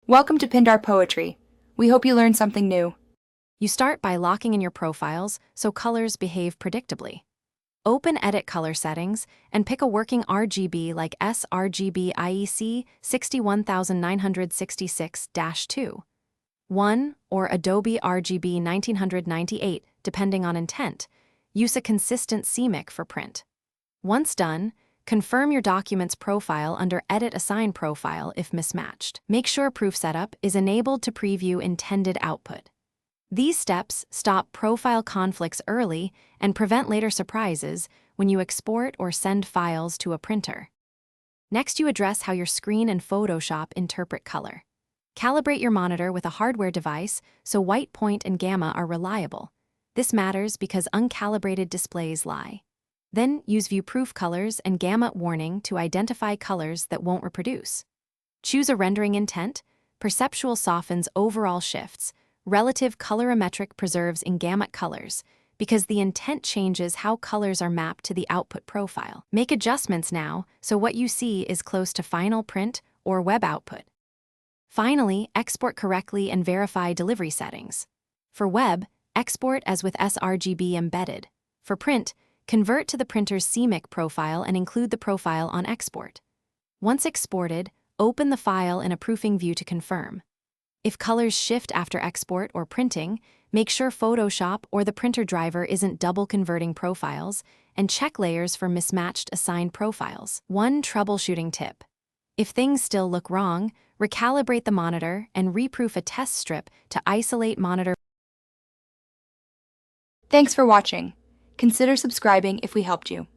Welcome to Pindar Poetry. We hope you learned something new. You start by locking in your profiles so colors behave predictably. Open Edit Color Settings and pick a working RGB like sRGB IEC 61966-2, 1, or Adobe RGB 1998, depending on intent. Use a consistent CMYK for print. Once done, confirm your document's profile under Edit Assign Profile if mismatched. Make sure Proof Setup is enabled to preview intended output. These steps stop profile conflicts early and prevent later surprises when you export or send files to a printer. Next, you address how your screen and Photoshop interpret color. Calibrate your monitor with a hardware device so white point and gamma are reliable. This matters because uncalibrated displays lie. Then use view-proof colors and gamma warning to identify colors that won't reproduce. Choose a rendering intent. Perceptual softens overall shifts. Relative colorimetric preserves in gamut colors, because the intent changes how colors are mapped to the output profile. Make adjustments now so what you see is close to final print or web output. Finally, export correctly and verify delivery settings. For web, export as with sRGB embedded. For print, convert to the printer's CMYK profile and include the profile on export. Once exported, open the file in a proofing view to confirm. If colors shift after export or printing, make sure Photoshop or the printer driver isn't double converting profiles, and check layers for mismatched assigned profiles. One troubleshooting tip: if things still look wrong, recalibrate the monitor and reproof a test strip to isolate monitor. Thanks for watching. Consider subscribing if we helped you.